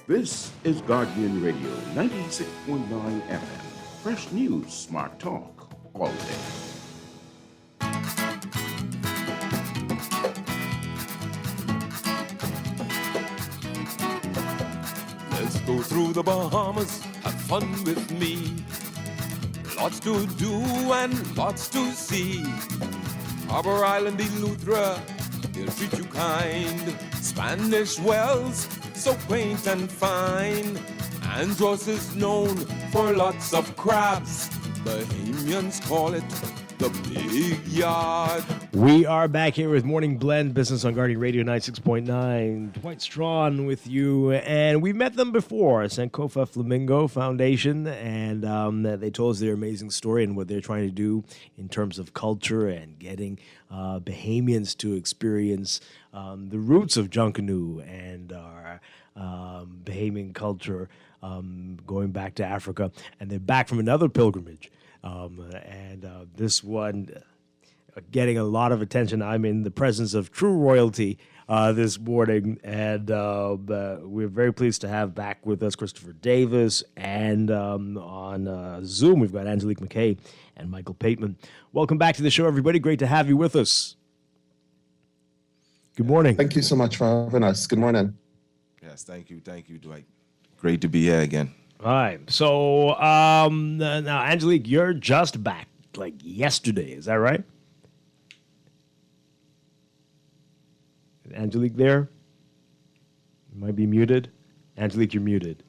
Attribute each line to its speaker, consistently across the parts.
Speaker 1: This is Guardian Radio 96.9 FM. Fresh news, smart talk, all day.
Speaker 2: Let's go through the Bahamas, have fun with me. Lots to do and lots to see. Harbor Island, Eleuthera, they'll treat you kind. Spanish Wells, so quaint and fine. Andros is known for lots of crabs. Bahamians call it the Big Yard.
Speaker 3: We are back here with Morning Blend Business on Guardian Radio 96.9. Dwight Strawn with you, and we've met them before, Sankofa Flamingo Foundation, and they told us their amazing story and what they're trying to do in terms of culture and getting Bahamians to experience the roots of Junkanoo and our Bahamian culture going back to Africa. And they're back from another pilgrimage. This one getting a lot of attention. I'm in the presence of true royalty this morning, and we're very pleased to have back with us Christopher Davis, and on Zoom we've got Angelique McKay and Michael Pateman. Welcome back to the show, everybody. Great to have you with us. Good morning.
Speaker 4: Thank you so much for having us. Good morning.
Speaker 5: Yes, thank you, Dwight. Great to be here again.
Speaker 3: All right. So now, Angelique, you're just back like yesterday. Is that right? Is Angelique there? You might be muted. Angelique, you're muted.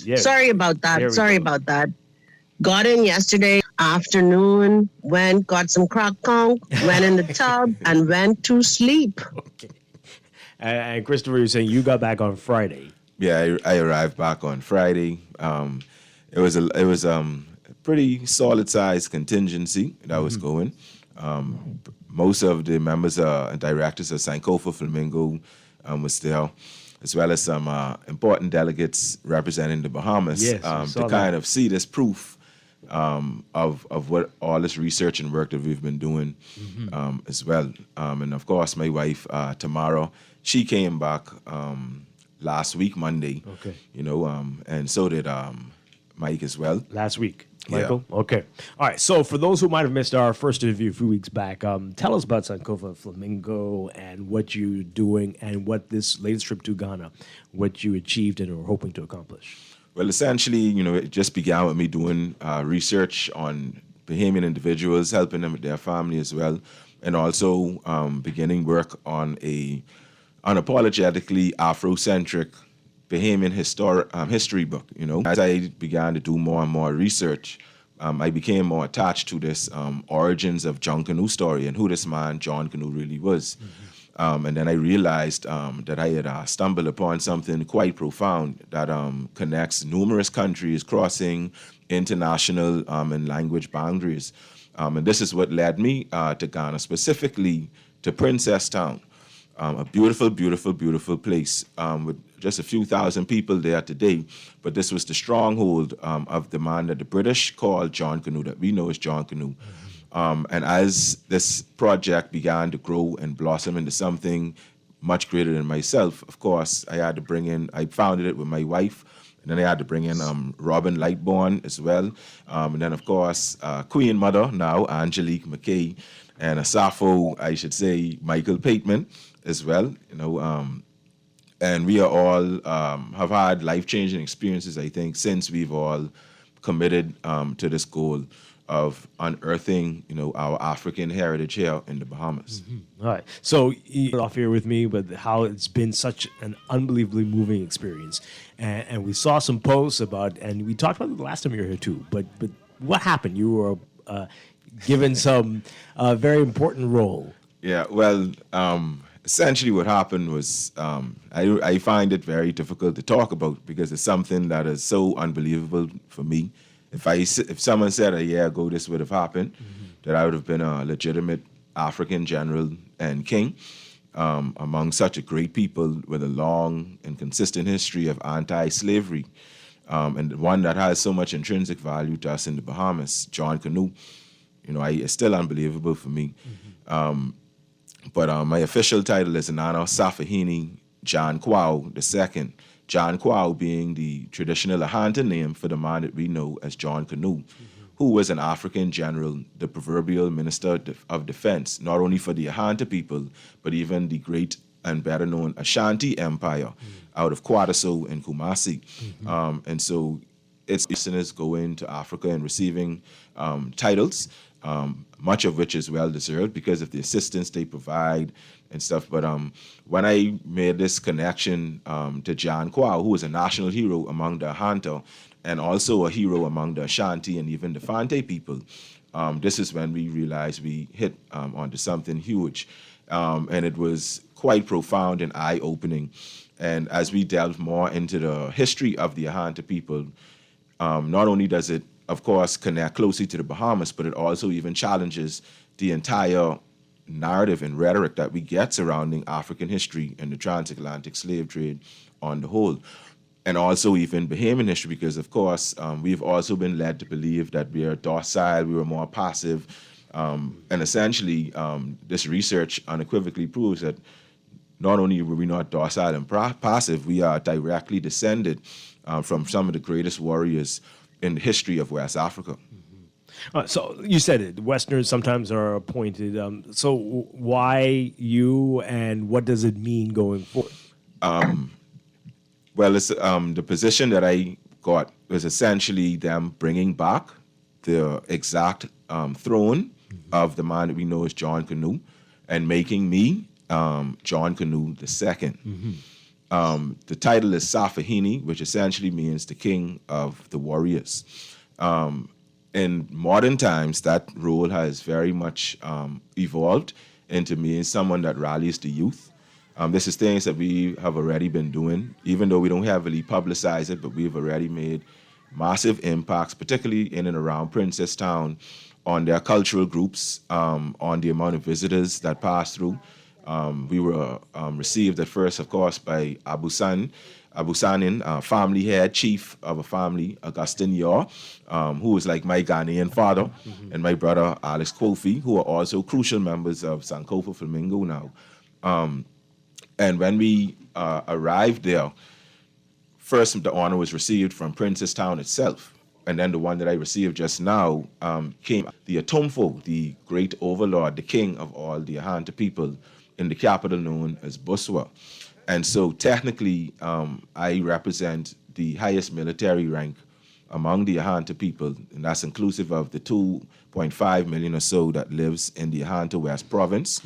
Speaker 6: Yeah. Sorry about that. Got in yesterday afternoon, got some crock conch, went in the tub, and went to sleep.
Speaker 3: Okay. And Christopher, you're saying you got back on Friday.
Speaker 5: Yeah, I arrived back on Friday. It was a pretty solid sized contingency that was going. Most of the members and directors of Sankofa Flamingo was there, as well as some important delegates representing the Bahamas,
Speaker 3: Yes,
Speaker 5: to kind of see this proof of what all this research and work that we've been doing as well. And of course, my wife, Tamara, she came back last week, Monday.
Speaker 3: Okay.
Speaker 5: And so did Mike as well.
Speaker 3: Last week, Michael? Yeah. Okay. All right. So for those who might have missed our first interview a few weeks back, tell us about Sankofa Flamingo and what you're doing and what this latest trip to Ghana, what you achieved and are hoping to accomplish.
Speaker 5: Well, essentially, it just began with me doing research on Bahamian individuals, helping them with their family as well, and also beginning work on a unapologetically Afrocentric Bahamian history book. As I began to do more and more research, I became more attached to this origins of John Canoe story and who this man John Canoe really was. And then I realized that I had stumbled upon something quite profound that connects numerous countries crossing international and language boundaries. And this is what led me to Ghana, specifically to Princess Town, a beautiful, beautiful, beautiful place with just a few thousand people there today. But this was the stronghold of the man that the British called John Canoe, that we know as John Canoe. And as this project began to grow and blossom into something much greater than myself, of course, I founded it with my wife, and then I had to bring in Robin Lightbourne as well. And then, of course, Queen Mother now, Angelique McKay, and Asafo, I should say, Michael Pateman as well. And we are all have had life-changing experiences, I think, since we've all committed to this goal of unearthing, our African heritage here in the Bahamas.
Speaker 3: All right. So you off here with me, but how it's been such an unbelievably moving experience. And we saw some posts about, and we talked about it the last time you were here too, but what happened? You were given some very important role.
Speaker 5: Yeah, well, essentially what happened was I find it very difficult to talk about because it's something that is so unbelievable for me. If someone said a year ago this would have happened, that I would have been a legitimate African general and king among such a great people with a long and consistent history of anti-slavery, and one that has so much intrinsic value to us in the Bahamas, John Canoe. It's still unbelievable for me. But my official title is Nana Safahini John Quao II. John Quao being the traditional Ahanta name for the man that we know as John Canoe, who was an African general, the proverbial minister of defense, not only for the Ahanta people, but even the great and better known Ashanti Empire out of Kwadaso and Kumasi. And so its listeners going to Africa and receiving titles, much of which is well deserved because of the assistance they provide and stuff. But when I made this connection to John Quao, who was a national hero among the Ahanta and also a hero among the Ashanti and even the Fante people, this is when we realized we hit onto something huge. And it was quite profound and eye-opening. And as we delve more into the history of the Ahanta people, not only does it, of course, connect closely to the Bahamas, but it also even challenges the entire narrative and rhetoric that we get surrounding African history and the transatlantic slave trade on the whole. And also even Bahamian history, because, of course, we've also been led to believe that we are docile, we were more passive. And essentially, this research unequivocally proves that not only were we not docile and passive, we are directly descended from some of the greatest warriors in the history of West Africa.
Speaker 3: So you said it, Westerners sometimes are appointed. So why you, and what does it mean going forward?
Speaker 5: Well, it's the position that I got was essentially them bringing back the exact throne of the man that we know as John Canoe and making me John Canoe II. The title is Safahini, which essentially means the king of the warriors. In modern times, that role has very much evolved into being someone that rallies the youth. This is things that we have already been doing, even though we don't heavily publicize it, but we've already made massive impacts, particularly in and around Princesstown, on their cultural groups, on the amount of visitors that pass through. We were received at first, of course, by Abu Sanin, family head, chief of a family, Augustine Yaw, who was like my Ghanaian father, and my brother Alex Kofi, who are also crucial members of Sankofa Flamingo now. And when we arrived there, first the honor was received from Princesstown itself. And then the one that I received just now came the Atomfo, the great overlord, the king of all the Ahanta people in the capital known as Buswa. And so technically, I represent the highest military rank among the Ahanta people, and that's inclusive of the 2.5 million or so that lives in the Ahanta West province,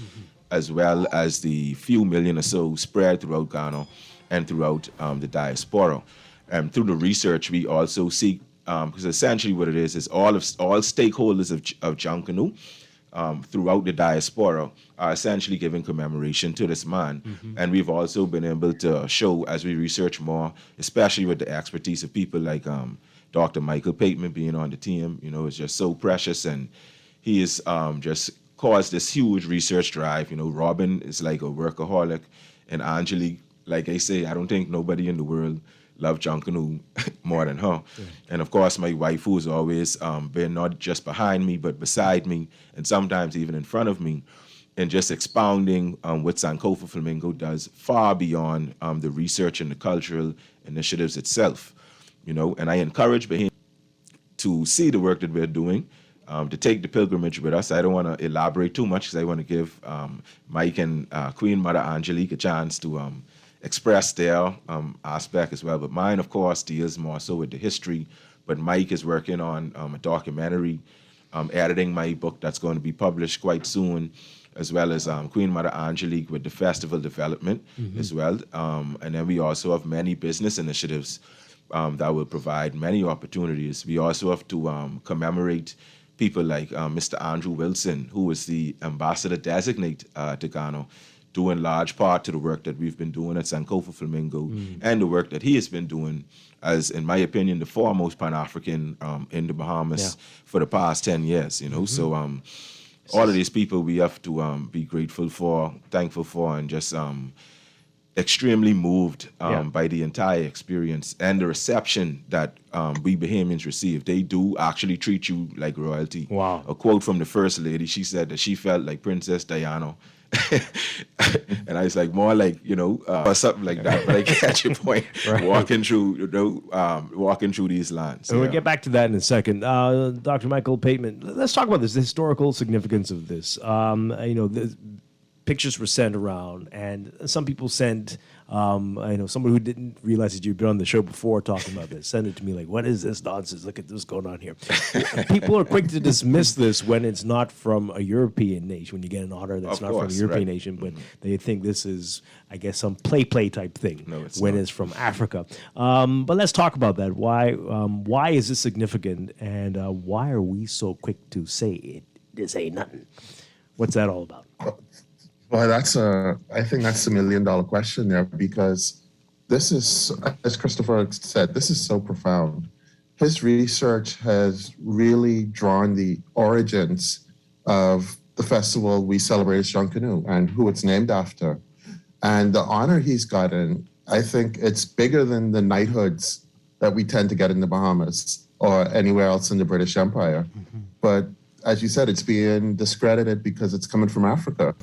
Speaker 5: as well as the few million or so spread throughout Ghana and throughout the diaspora. Through the research, we also seek, because essentially what it is all stakeholders of John Canoe throughout the diaspora are essentially giving commemoration to this man. And we've also been able to show, as we research more, especially with the expertise of people like Dr. Michael Pateman being on the team, it's just so precious. And he is just caused this huge research drive. Robin is like a workaholic, and Angelique, like I say, I don't think nobody in the world loved John Canoe more than her. Yeah. And of course, my wife, who's always been not just behind me, but beside me, and sometimes even in front of me, and just expounding what Sankofa Flamingo does far beyond the research and the cultural initiatives itself. And I encourage him to see the work that we're doing, to take the pilgrimage with us. I don't want to elaborate too much because I want to give Mike and Queen Mother Angelique a chance to express their aspect as well. But mine, of course, deals more so with the history. But Mike is working on a documentary, editing my book that's going to be published quite soon, as well as Queen Mother Angelique with the festival development as well. And then we also have many business initiatives that will provide many opportunities. We also have to commemorate people like Mr. Andrew Wilson, who is the ambassador designate to Ghana, due in large part to the work that we've been doing at Sankofa Flamingo and the work that he has been doing as, in my opinion, the foremost Pan-African in the Bahamas for the past 10 years, So all of these people we have to be grateful for, thankful for, and just extremely moved by the entire experience and the reception that we Bahamians receive. They do actually treat you like royalty.
Speaker 3: Wow.
Speaker 5: A quote from the First Lady, she said that she felt like Princess Diana And I was like, more like, or something like that. But I catch your point.
Speaker 3: Right.
Speaker 5: Walking through these lands.
Speaker 3: And we'll get back to that in a second. Dr. Michael Pateman, let's talk about this, the historical significance of this. The pictures were sent around, and some people sent, someone who didn't realize that you'd been on the show before talking about this, send it to me like, what is this nonsense? Look at this going on here. People are quick to dismiss this when it's not from a European nation, when you get an honor that's not from a European nation, but they think this is, I guess, some play type thing when it's from Africa. But let's talk about that. Why is this significant, and why are we so quick to say this ain't nothing? What's that all about?
Speaker 4: Well, I think that's the $1 million question there, because this is, as Christopher said, this is so profound. His research has really drawn the origins of the festival we celebrate as Junkanoo and who it's named after. And the honor he's gotten, I think it's bigger than the knighthoods that we tend to get in the Bahamas or anywhere else in the British Empire. Mm-hmm. But as you said, it's being discredited because it's coming from Africa.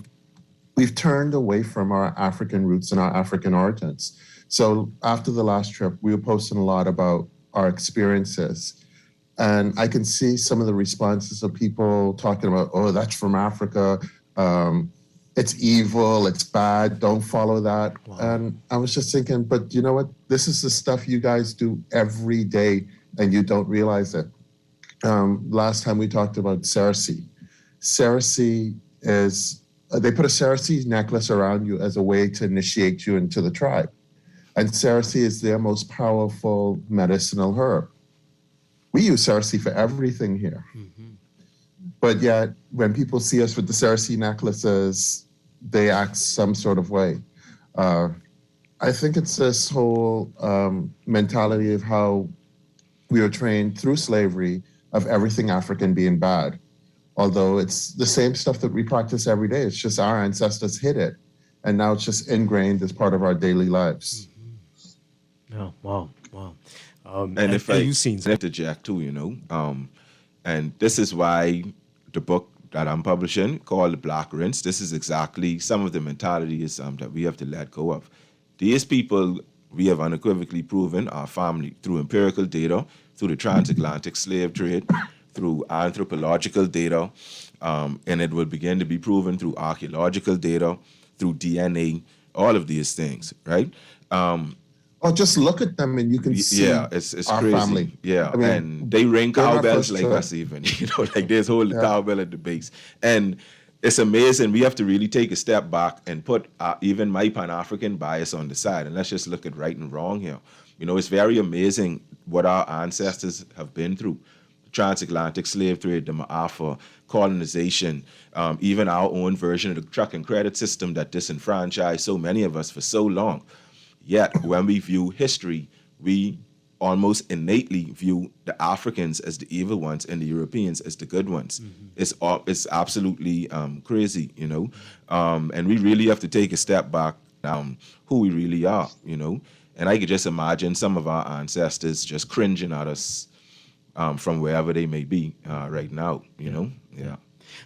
Speaker 4: We've turned away from our African roots and our African origins. So after the last trip, we were posting a lot about our experiences. And I can see some of the responses of people talking about, oh, that's from Africa. It's evil, it's bad, don't follow that. Wow. And I was just thinking, but you know what? This is the stuff you guys do every day and you don't realize it. Last time we talked about Cersei. Cersei is... they put a Cersei necklace around you as a way to initiate you into the tribe. And Cersei is their most powerful medicinal herb. We use Cersei for everything here. Mm-hmm. But yet, when people see us with the Cersei necklaces, they act some sort of way. I think it's this whole mentality of how we were trained through slavery of everything African being bad. Although it's the same stuff that we practice every day. It's just our ancestors hid it. And now it's just ingrained as part of our daily lives.
Speaker 3: Mm-hmm. Oh, wow.
Speaker 5: And if you've seen interject too, and this is why the book that I'm publishing called The Black Rinse, this is exactly some of the mentalities that we have to let go of. These people, we have unequivocally proven, our family through empirical data, through the transatlantic slave trade, through anthropological data, and it will begin to be proven through archaeological data, through DNA, all of these things, right?
Speaker 4: Just look at them and you can see
Speaker 5: it's
Speaker 4: our
Speaker 5: crazy.
Speaker 4: Family.
Speaker 5: Yeah,
Speaker 4: I mean,
Speaker 5: and they ring cowbells like
Speaker 4: tribe.
Speaker 5: us even, like there's whole cowbell at the base. And it's amazing. We have to really take a step back and put even my Pan-African bias on the side, and let's just look at right and wrong here. It's very amazing what our ancestors have been through. Transatlantic slave trade, the Ma'afa, colonization, even our own version of the truck and credit system that disenfranchised so many of us for so long. Yet, when we view history, we almost innately view the Africans as the evil ones and the Europeans as the good ones. Mm-hmm. It's absolutely crazy, and we really have to take a step back who we really are, And I could just imagine some of our ancestors just cringing at us from wherever they may be right now, Yeah.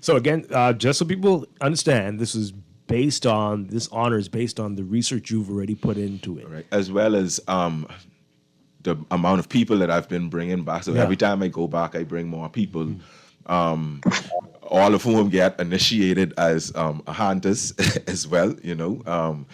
Speaker 3: So again, just so people understand, this honor is based on the research you've already put into it.
Speaker 5: Right. As well as the amount of people that I've been bringing back. So every time I go back, I bring more people, all of whom get initiated as hunters as well, and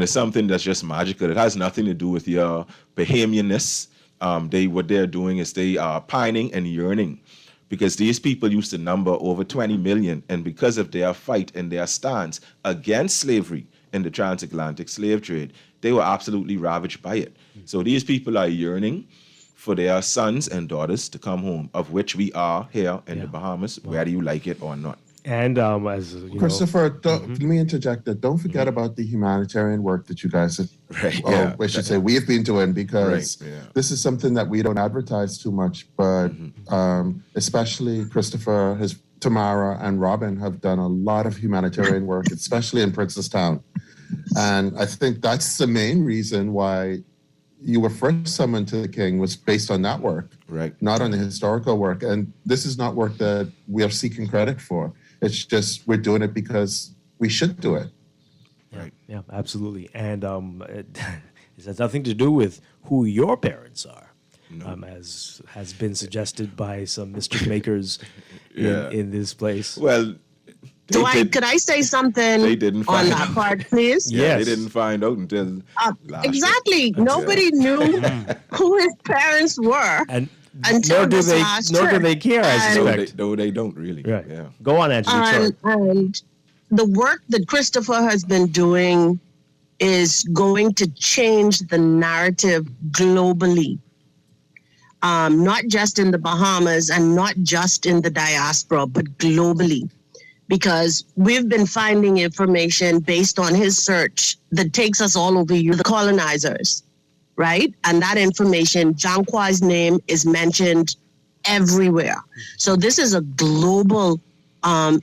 Speaker 5: it's something that's just magical. It has nothing to do with your Bahamianness. What they're doing is they are pining and yearning, because these people used to number over 20 million, and because of their fight and their stance against slavery in the transatlantic slave trade, they were absolutely ravaged by it. So these people are yearning for their sons and daughters to come home, of which we are here in the Bahamas, whether you like it or not.
Speaker 3: And as you
Speaker 4: Christopher, let me interject that. Don't forget about the humanitarian work that you guys have, we should say we have been doing, because this is something that we don't advertise too much, but especially Christopher, Tamara and Robin have done a lot of humanitarian work, especially in Princestown. And I think that's the main reason why you were first summoned to the King, was based on that work,
Speaker 5: right?
Speaker 4: Not on the historical work. And this is not work that we are seeking credit for. It's just we're doing it because we should do it.
Speaker 5: Right.
Speaker 3: Yeah, absolutely. And it has nothing to do with who your parents are, as has been suggested by some mischief makers in this place.
Speaker 5: Well,
Speaker 6: Could I say something
Speaker 5: They didn't
Speaker 6: on
Speaker 5: find
Speaker 6: that
Speaker 5: out.
Speaker 6: part, please?
Speaker 3: Yes.
Speaker 5: They didn't find out until last
Speaker 6: Exactly. Nobody knew who his parents were.
Speaker 3: And
Speaker 6: Until
Speaker 3: nor do
Speaker 6: this
Speaker 3: they
Speaker 6: last
Speaker 3: nor do
Speaker 6: trip.
Speaker 3: they care, I
Speaker 6: And-
Speaker 3: suspect.
Speaker 5: No, they don't really.
Speaker 3: Right.
Speaker 5: Yeah.
Speaker 3: Go on, Angelique. Sorry.
Speaker 6: And the work that Christopher has been doing is going to change the narrative globally, not just in the Bahamas and not just in the diaspora, but globally. Because we've been finding information based on his search that takes us all over you, the colonizers, right? And that information, Janqua's name is mentioned everywhere. So this is a global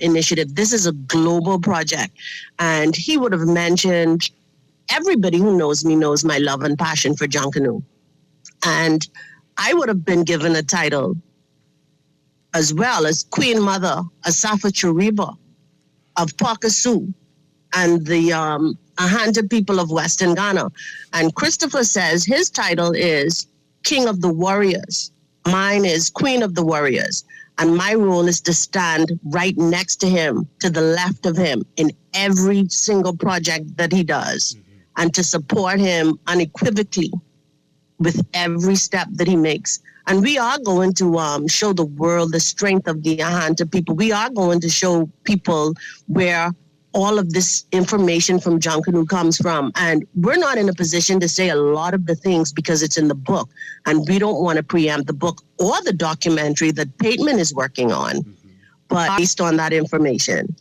Speaker 6: initiative. This is a global project. And he would have mentioned, everybody who knows me knows my love and passion for Junkanoo. And I would have been given a title as well as Queen Mother Asafa Churiba of Pakassu and the Ahanta people of Western Ghana. And Christopher says his title is King of the Warriors. Mine is Queen of the Warriors. And my role is to stand right next to him, to the left of him, in every single project that he does, and to support him unequivocally with every step that he makes. And we are going to show the world the strength of the Ahanta people. We are going to show people where all of this information from Junkanoo comes from. And we're not in a position to say a lot of the things because it's in the book. And we don't want to preempt the book or the documentary that Pateman is working on, but based on that information,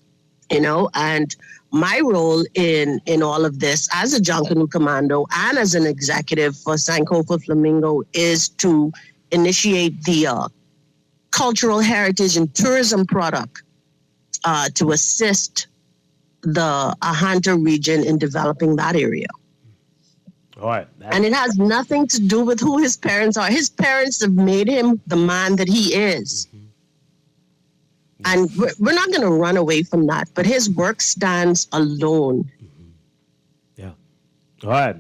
Speaker 6: you know. And my role in all of this as a Junkanoo commando and as an executive for Sankofa Flamingo is to initiate the cultural heritage and tourism product to assist the Ahanta region in developing that area.
Speaker 3: All right.
Speaker 6: And it has nothing to do with who his parents are. His parents have made him the man that he is. And we're not going to run away from that. But his work stands alone.
Speaker 3: Yeah. All right.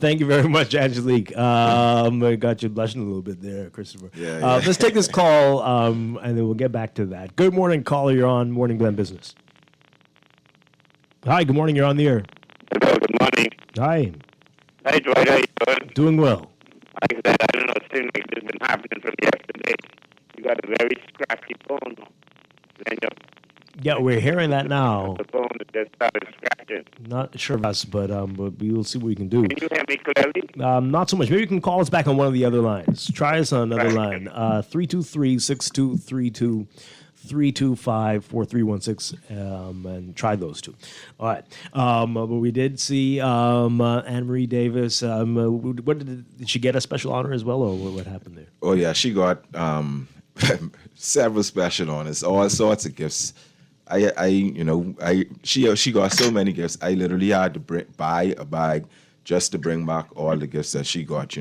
Speaker 3: Thank you very much, Angelique. I got you blushing a little bit there, Christopher.
Speaker 5: Yeah.
Speaker 3: Let's take this call, and then we'll get back to that. Good morning, caller. You're on Morning Blend Business. Hi, good morning. You're on the air.
Speaker 7: Hello, good morning.
Speaker 3: Hi.
Speaker 7: Hey, Dwight, how you doing?
Speaker 3: Doing well.
Speaker 7: Like I said, I don't know, it seems like this has been happening from yesterday. You got a very scratchy phone. Then
Speaker 3: Yeah, we're hearing that now.
Speaker 7: the phone that just started scratching.
Speaker 3: Not sure of us, but we will see what we can do.
Speaker 7: Can you hear me clearly?
Speaker 3: Not so much. Maybe you can call us back on one of the other lines. Try us on another line. 323-6232. 325-4316, and try those two. All right. But we did see Anne Marie Davis. What did she get a special honor as well, or what happened there?
Speaker 5: Oh yeah, she got several special honors, all sorts of gifts. She got so many gifts. I literally had to buy a bag just to bring back all the gifts that she got,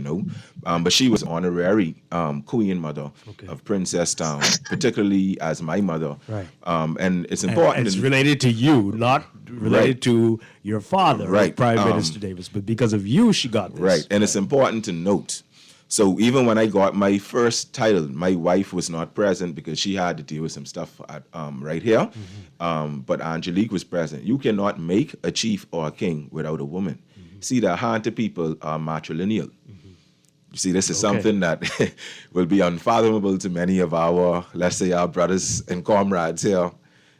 Speaker 5: But she was honorary Queen Mother of Princess Town, particularly as my mother.
Speaker 3: Right.
Speaker 5: And it's important.
Speaker 3: And it's related to you, not related to your father,
Speaker 5: Right.
Speaker 3: Prime Minister Davis, but because of you, she got this.
Speaker 5: Right, and it's important to note. So even when I got my first title, my wife was not present because she had to deal with some stuff right here. But Angelique was present. You cannot make a chief or a king without a woman. See, the Ahanta people are matrilineal. You see, this is something that will be unfathomable to many of our, let's say, our brothers and comrades here.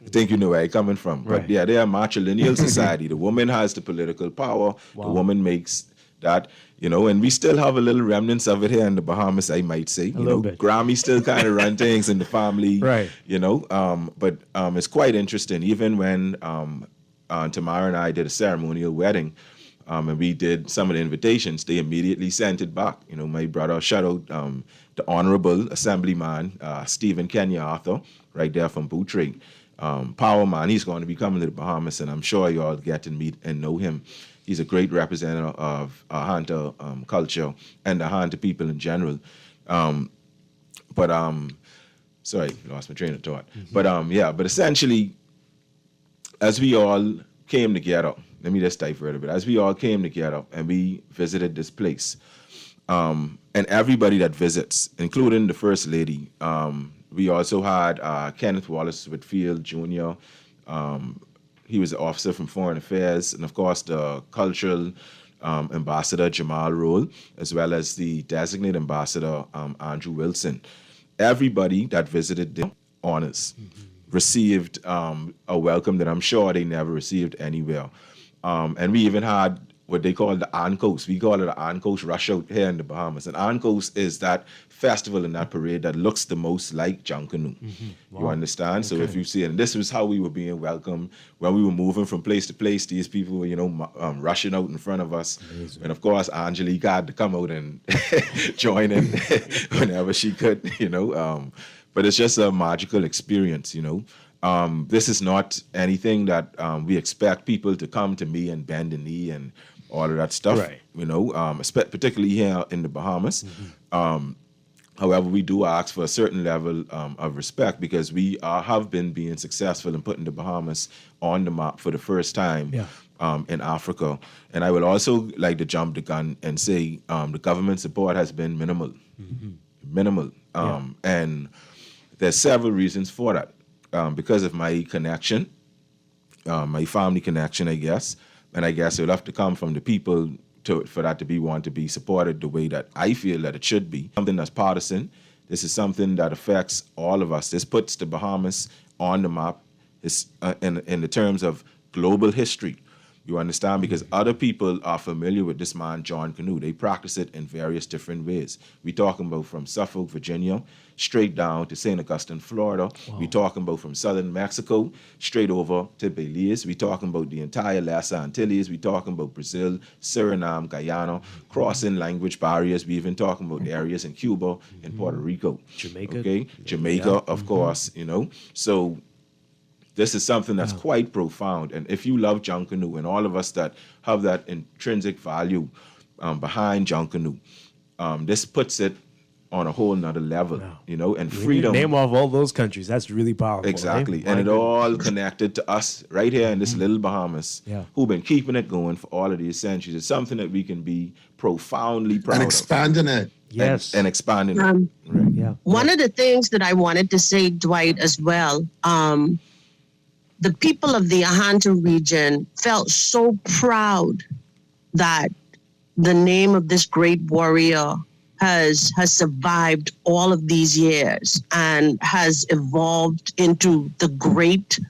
Speaker 5: I think you know where I'm coming from.
Speaker 3: Right.
Speaker 5: But yeah, they are a matrilineal society. The woman has the political power.
Speaker 3: Wow.
Speaker 5: The woman makes that, and we still have a little remnants of it here in the Bahamas, I might say.
Speaker 3: little bit.
Speaker 5: Grammy still kind of run things in the family.
Speaker 3: Right.
Speaker 5: But it's quite interesting. Even when Tamara and I did a ceremonial wedding, and we did some of the invitations, they immediately sent it back. My brother, shout out the Honorable Assemblyman Stephen Kenya Arthur, right there from Boutrey. Power man, he's going to be coming to the Bahamas, and I'm sure you all get to meet and know him. He's a great representative of Ahanta culture and the Ahanta people in general. Sorry, lost my train of thought. But essentially, as we all came together, let me just divert a bit. As we all came together and we visited this place, and everybody that visits, including the First Lady, we also had Kenneth Wallace Whitfield Jr. He was an officer from Foreign Affairs, and of course the cultural ambassador Jamal Roll, as well as the designated ambassador Andrew Wilson. Everybody that visited the honors received a welcome that I'm sure they never received anywhere. And we even had what they call the Ancos. We call it the Ancos Rush Out here in the Bahamas. And Ancos is that festival and that parade that looks the most like Junkanoo. You understand? So if you see it, and this was how we were being welcomed when we were moving from place to place. These people were, rushing out in front of us. Amazing. And of course, Angelique had to come out and join in whenever she could, But it's just a magical experience, This is not anything that we expect people to come to me and bend the knee and all of that stuff, right. Particularly here in the Bahamas. However, we do ask for a certain level of respect because we have been being successful in putting the Bahamas on the map for the first time in Africa. And I would also like to jump the gun and say the government support has been minimal. Minimal. And there's several reasons for that. Because of my connection, my family connection, I guess. And I guess it would have to come from the people for that to want to be supported the way that I feel that it should be. Something that's partisan. This is something that affects all of us. This puts the Bahamas on the map in the terms of global history. You understand? Because other people are familiar with this man, John Canoe. They practice it in various different ways. We're talking about from Suffolk, Virginia, straight down to St. Augustine, Florida. Wow. We're talking about from southern Mexico, straight over to Belize. We're talking about the entire Lesser Antilles. We're talking about Brazil, Suriname, Guyana, crossing language barriers. We're even talking about areas in Cuba and Puerto Rico.
Speaker 3: Jamaica.
Speaker 5: Okay? Jamaica, of course, So this is something that's quite profound. And if you love Junkanoo, and all of us that have that intrinsic value behind Junkanoo, this puts it on a whole nother level, and freedom.
Speaker 3: Name off all those countries. That's really powerful.
Speaker 5: Exactly. And it all connected to us right here in this little Bahamas, who've been keeping it going for all of these centuries. It's something that we can be profoundly proud
Speaker 4: and expanding
Speaker 5: of.
Speaker 4: it.
Speaker 3: Yes.
Speaker 5: And expanding it.
Speaker 3: Right. Yeah.
Speaker 6: One of the things that I wanted to say, Dwight, as well, the people of the Ahanta region felt so proud that the name of this great warrior has survived all of these years and has evolved into the great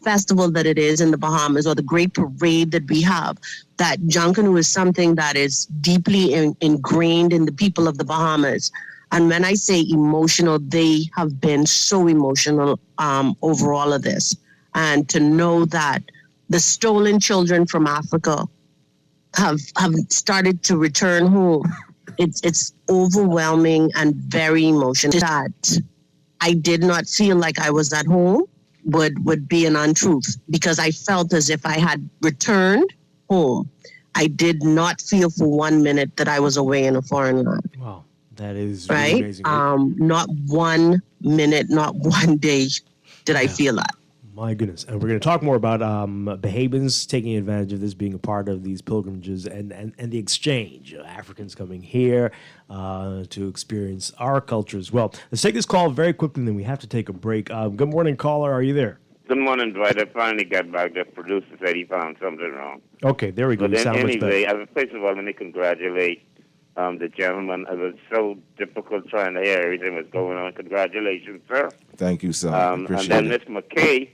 Speaker 6: festival that it is in the Bahamas, or the great parade that we have. That Junkanoo is something that is deeply ingrained in the people of the Bahamas. And when I say emotional, they have been so emotional over all of this. And to know that the stolen children from Africa have started to return home, it's overwhelming and very emotional. That I did not feel like I was at home would be an untruth, because I felt as if I had returned home. I did not feel for 1 minute that I was away in a foreign land.
Speaker 3: Wow, that is
Speaker 6: right.
Speaker 3: Really amazing.
Speaker 6: Not 1 minute, not 1 day did I feel that.
Speaker 3: My goodness. And we're going to talk more about Bahamians taking advantage of this, being a part of these pilgrimages and the exchange. Africans coming here to experience our culture as well. Let's take this call very quickly, and then we have to take a break. Good morning, caller. Are you there?
Speaker 7: Good morning, Dwight. I finally got back. The producer said he found something wrong.
Speaker 3: Okay, there we go.
Speaker 7: But
Speaker 3: You sound much better.
Speaker 7: First of all, let me congratulate the gentleman. It was so difficult trying to hear everything that's going on. Congratulations, sir.
Speaker 5: Thank you, sir.
Speaker 7: And then Miss McKay,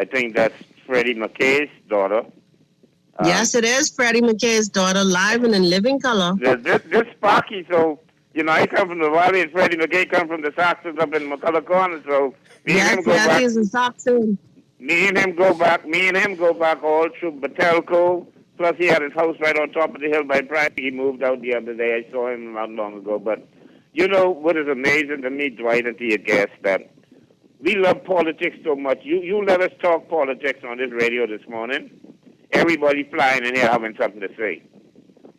Speaker 7: I think that's Freddie McKay's daughter.
Speaker 6: Yes, it is Freddie McKay's daughter, live and in living color.
Speaker 7: This Sparky, so, I come from the Valley, and Freddie McKay come from the Saxons up in McCullough Corner, so me and him go back.
Speaker 6: He's a Saxon.
Speaker 7: Me and him go back all through Batelco. Plus, he had his house right on top of the hill by Pride. He moved out the other day. I saw him not long ago. But what is amazing to me, Dwight, and to your guests, that we love politics so much. You let us talk politics on this radio this morning. Everybody flying in here having something to say.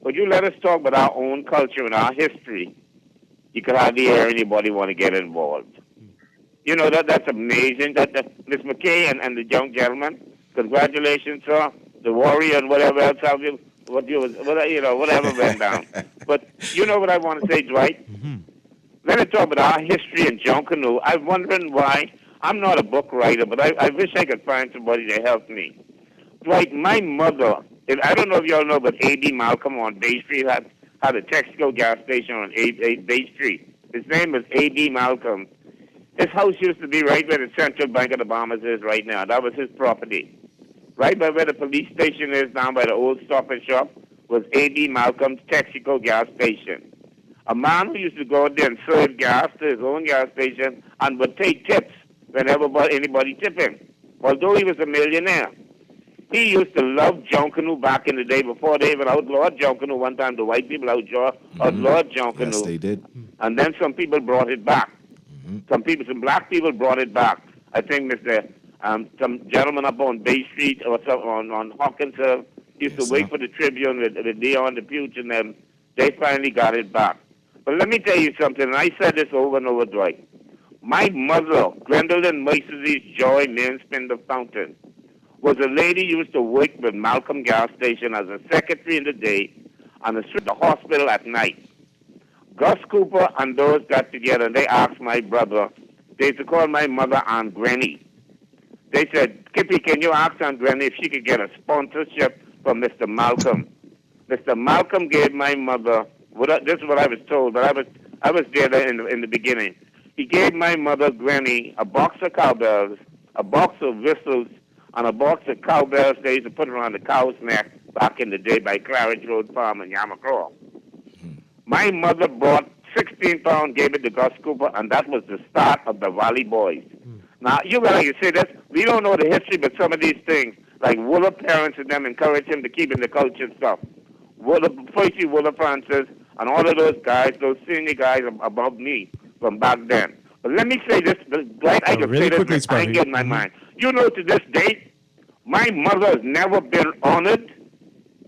Speaker 7: But you let us talk about our own culture and our history. You could hardly hear anybody want to get involved. That's amazing. That Miss McKay and the young gentleman, Congratulations, sir. The warrior and whatever else have you, whatever went down. But you know what I want to say, Dwight? Let us talk about our history in Junkanoo. I'm wondering why. I'm not a book writer, but I wish I could find somebody to help me. Dwight, my mother, and I don't know if y'all know, but A.B. Malcolm on Bay Street had a Texaco gas station on Bay Street. His name was A.B. Malcolm. His house used to be right where the Central Bank of the Bahamas is right now. That was his property. Right by where the police station is, down by the old Stop and Shop, was A.B. Malcolm's Texaco gas station. A man who used to go out there and serve gas to his own gas station and would take tips whenever anybody tipped him, although he was a millionaire. He used to love Junkanoo back in the day before they even outlawed Junkanoo. One time the white people outlawed Junkanoo.
Speaker 5: Yes, they did.
Speaker 7: And then some people brought it back. Some black people brought it back. I think some gentleman up on Bay Street or some on Hawkins used to wait for the Tribune with Leon DePuche, and then they finally got it back. But let me tell you something, and I said this over and over, Dwight. My mother, Gwendolyn Mercedes Joy Mainspender Fountain, was a lady who used to work with Malcolm Gas Station as a secretary in the day and a the hospital at night. Gus Cooper and those got together and they asked my brother, they used to call my mother Aunt Granny. They said, Kippy, can you ask Aunt Granny if she could get a sponsorship from Mr. Malcolm? Mr. Malcolm gave my mother, this is what I was told, but I was there in the beginning. He gave my mother, Granny, a box of cowbells, a box of whistles, and a box of cowbells they used to put around the cow's neck back in the day by Claridge Road Farm in Yamacraw. My mother bought 16 pounds, gave it to Gus Cooper, and that was the start of the Valley Boys. Now, you say this, we don't know the history, but some of these things, like Wooler parents and them encourage him to keep in the culture stuff. Percy Wooler Francis, and all of those guys, those senior guys above me from back then. But let me say this, like I can
Speaker 3: really
Speaker 7: say
Speaker 3: quickly,
Speaker 7: this, I ain't getting my mind. You know, to this day, my mother has never been honored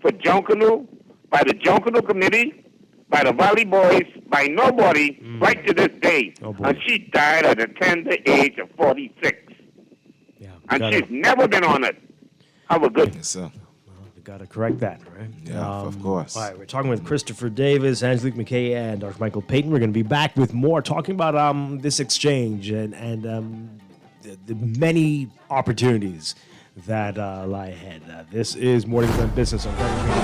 Speaker 7: for Junkanoo by the Junkanoo Committee, by the Valley Boys, by nobody, right to this day.
Speaker 3: Oh, boy.
Speaker 7: And she died at a tender age of 46.
Speaker 3: Yeah,
Speaker 7: And she's never been honored. Have a good
Speaker 5: Yes, sir.
Speaker 3: we got to correct that, right?
Speaker 5: Yeah, of course.
Speaker 3: All right, we're talking with Christopher Davis, Angelique McKay, and Dr. Michael Payton. We're going to be back with more talking about this exchange and the many opportunities that lie ahead. This is Morning Blend Business on Garden Radio.